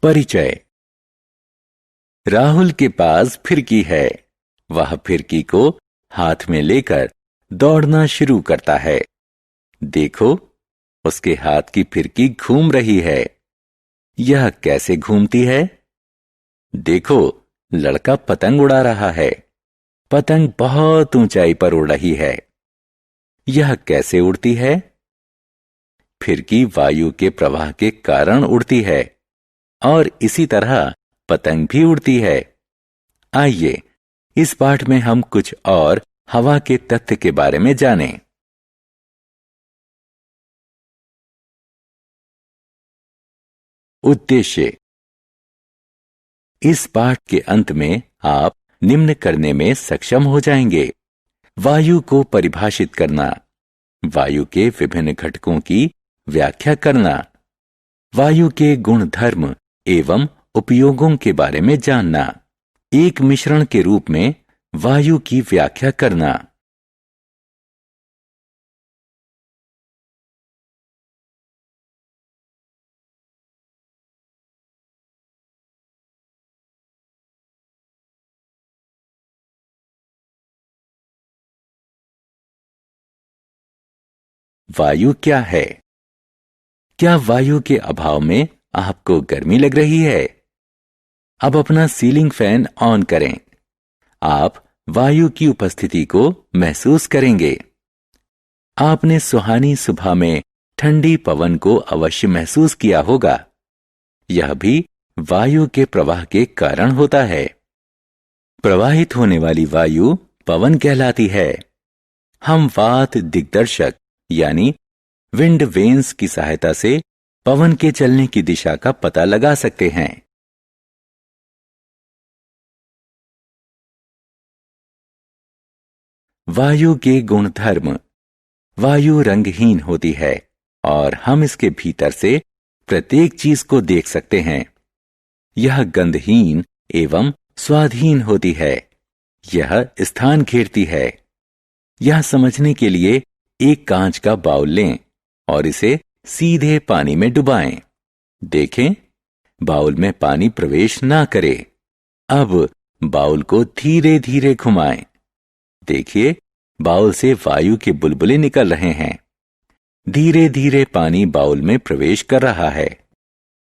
परिचय। राहुल के पास फिरकी है। वह फिरकी को हाथ में लेकर दौड़ना शुरू करता है। देखो, उसके हाथ की फिरकी घूम रही है। यह कैसे घूमती है? देखो, लड़का पतंग उड़ा रहा है। पतंग बहुत ऊंचाई पर उड़ रही है। यह कैसे उड़ती है? फिरकी वायु के प्रवाह के कारण उड़ती है और इसी तरह पतंग भी उड़ती है। आइए, इस पाठ में हम कुछ और हवा के तथ्य के बारे में जानें। उद्देश्य। इस पाठ के अंत में आप निम्न करने में सक्षम हो जाएंगे: वायु को परिभाषित करना, वायु के विभिन्न घटकों की व्याख्या करना, वायु के गुण धर्म एवं उपयोगों के बारे में जानना, एक मिश्रण के रूप में वायु की व्याख्या करना। वायु क्या है? क्या वायु के अभाव में आपको गर्मी लग रही है? अब अपना सीलिंग फैन ऑन करें। आप वायु की उपस्थिति को महसूस करेंगे। आपने सुहानी सुबह में ठंडी पवन को अवश्य महसूस किया होगा। यह भी वायु के प्रवाह के कारण होता है। प्रवाहित होने वाली वायु पवन कहलाती है। हम वात दिग्दर्शक यानी विंड वेन्स की सहायता से पवन के चलने की दिशा का पता लगा सकते हैं। वायु के गुणधर्म। वायु रंगहीन होती है और हम इसके भीतर से प्रत्येक चीज को देख सकते हैं। यह गंधहीन एवं स्वादहीन होती है। यह स्थान घेरती है। यह समझने के लिए एक कांच का बाउल लें और इसे सीधे पानी में डुबाएं। देखें, बाउल में पानी प्रवेश ना करे। अब बाउल को धीरे धीरे घुमाएं। देखिए, बाउल से वायु के बुलबुले निकल रहे हैं। धीरे धीरे पानी बाउल में प्रवेश कर रहा है।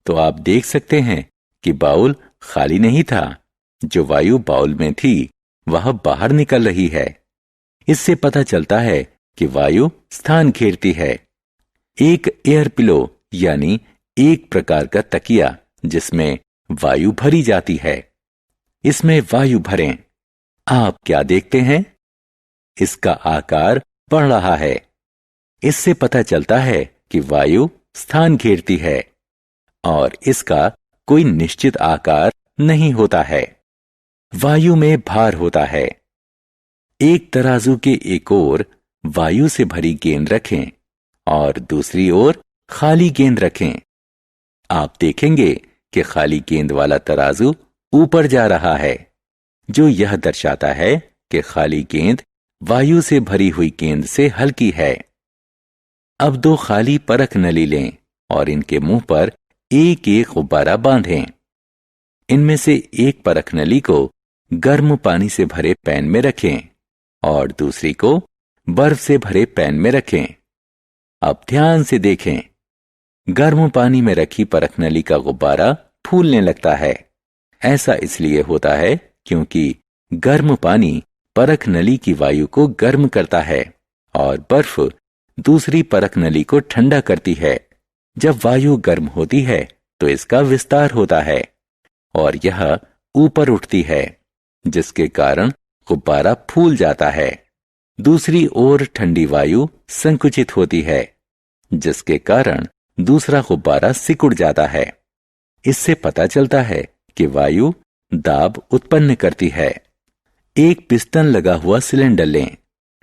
तो आप देख सकते हैं कि बाउल खाली नहीं था। जो वायु बाउल में थी वह बाहर निकल रही है। इससे पता चलता है कि वायु स्थान घेरती है। एक एयर पिलो यानी एक प्रकार का तकिया जिसमें वायु भरी जाती है। इसमें वायु भरें। आप क्या देखते हैं? इसका आकार बढ़ रहा है। इससे पता चलता है कि वायु स्थान घेरती है और इसका कोई निश्चित आकार नहीं होता है। वायु में भार होता है। एक तराजू के एक ओर वायु से भरी गेंद रखें और दूसरी ओर खाली गेंद रखें। आप देखेंगे कि खाली गेंद वाला तराजू ऊपर जा रहा है, जो यह दर्शाता है कि खाली गेंद वायु से भरी हुई गेंद से हल्की है। अब दो खाली परख नली लें और इनके मुंह पर एक एक गुब्बारा बांधें। इनमें से एक परख नली को गर्म पानी से भरे पैन में रखें और दूसरी को बर्फ से भरे पैन में रखें। अब ध्यान से देखें। गर्म पानी में रखी परख नली का गुब्बारा फूलने लगता है। ऐसा इसलिए होता है क्योंकि गर्म पानी परख नली की वायु को गर्म करता है और बर्फ दूसरी परख नली को ठंडा करती है। जब वायु गर्म होती है तो इसका विस्तार होता है और यह ऊपर उठती है, जिसके कारण गुब्बारा फूल जाता है। दूसरी ओर ठंडी वायु संकुचित होती है, जिसके कारण दूसरा गुब्बारा सिकुड़ जाता है। इससे पता चलता है कि वायु दाब उत्पन्न करती है। एक पिस्टन लगा हुआ सिलेंडर लें।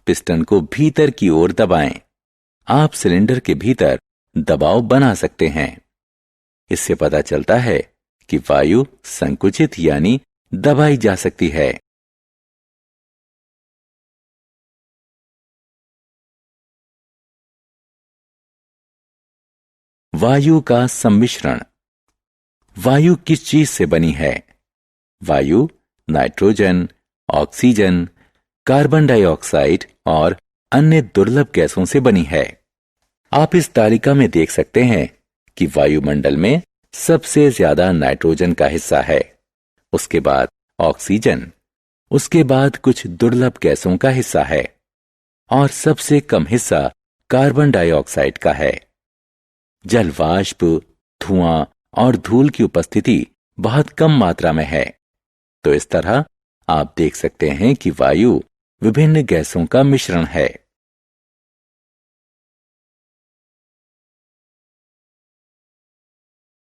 पिस्टन को भीतर की ओर दबाएं। आप सिलेंडर के भीतर दबाव बना सकते हैं। इससे पता चलता है कि वायु संकुचित यानी दबाई जा सकती है। वायु का सम्मिश्रण। वायु किस चीज से बनी है? वायु नाइट्रोजन, ऑक्सीजन, कार्बन डाइऑक्साइड और अन्य दुर्लभ गैसों से बनी है। आप इस तालिका में देख सकते हैं कि वायुमंडल में सबसे ज्यादा नाइट्रोजन का हिस्सा है, उसके बाद ऑक्सीजन, उसके बाद कुछ दुर्लभ गैसों का हिस्सा है और सबसे कम हिस्सा कार्बन डाइऑक्साइड का है। जल वाष्प, धुआं और धूल की उपस्थिति बहुत कम मात्रा में है। तो इस तरह आप देख सकते हैं कि वायु विभिन्न गैसों का मिश्रण है।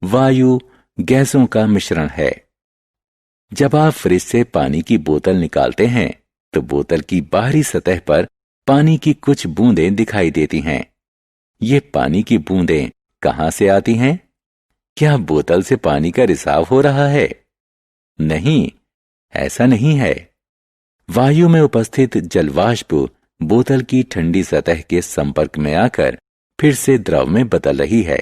वायु गैसों का मिश्रण है। जब आप फ्रिज से पानी की बोतल निकालते हैं तो बोतल की बाहरी सतह पर पानी की कुछ बूंदें दिखाई देती हैं। ये पानी की बूंदें कहां से आती हैं? क्या बोतल से पानी का रिसाव हो रहा है? नहीं, ऐसा नहीं है। वायु में उपस्थित जलवाष्प बोतल की ठंडी सतह के संपर्क में आकर फिर से द्रव में बदल रही है।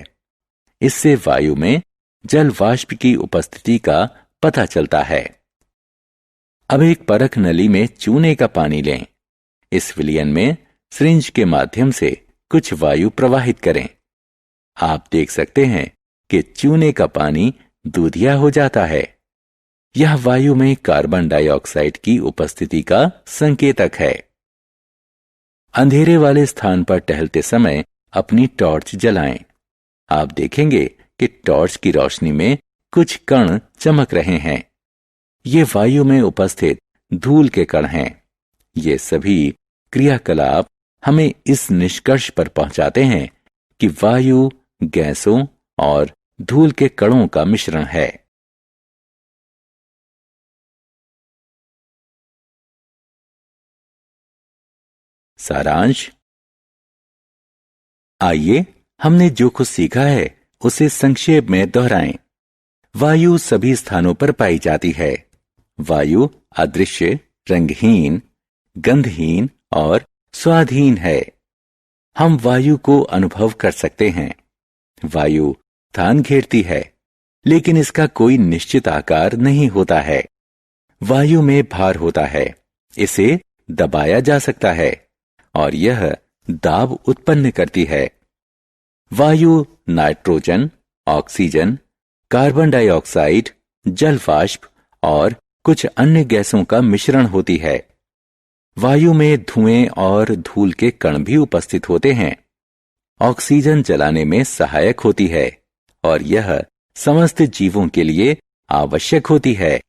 इससे वायु में जल वाष्प की उपस्थिति का पता चलता है। अब एक परख नली में चूने का पानी लें। इस विलयन में सिरिंज के माध्यम से कुछ वायु प्रवाहित करें। आप देख सकते हैं कि चूने का पानी दूधिया हो जाता है। यह वायु में कार्बन डाइऑक्साइड की उपस्थिति का संकेतक है। अंधेरे वाले स्थान पर टहलते समय अपनी टॉर्च जलाएं। आप देखेंगे कि टॉर्च की रोशनी में कुछ कण चमक रहे हैं। ये वायु में उपस्थित धूल के कण हैं। ये सभी क्रियाकलाप हमें इस निष्कर्ष पर पहुंचाते हैं कि वायु गैसों और धूल के कणों का मिश्रण है। सारांश। आइए हमने जो कुछ सीखा है उसे संक्षेप में दोहराएं। वायु सभी स्थानों पर पाई जाती है। वायु अदृश्य, रंगहीन, गंधहीन और स्वादहीन है। हम वायु को अनुभव कर सकते हैं। वायु स्थान घेरती है, लेकिन इसका कोई निश्चित आकार नहीं होता है। वायु में भार होता है, इसे दबाया जा सकता है और यह दाब उत्पन्न करती है। वायु नाइट्रोजन, ऑक्सीजन, कार्बन डाइऑक्साइड, जल वाष्प और कुछ अन्य गैसों का मिश्रण होती है। वायु में धुएं और धूल के कण भी उपस्थित होते हैं। ऑक्सीजन जलाने में सहायक होती है और यह समस्त जीवों के लिए आवश्यक होती है।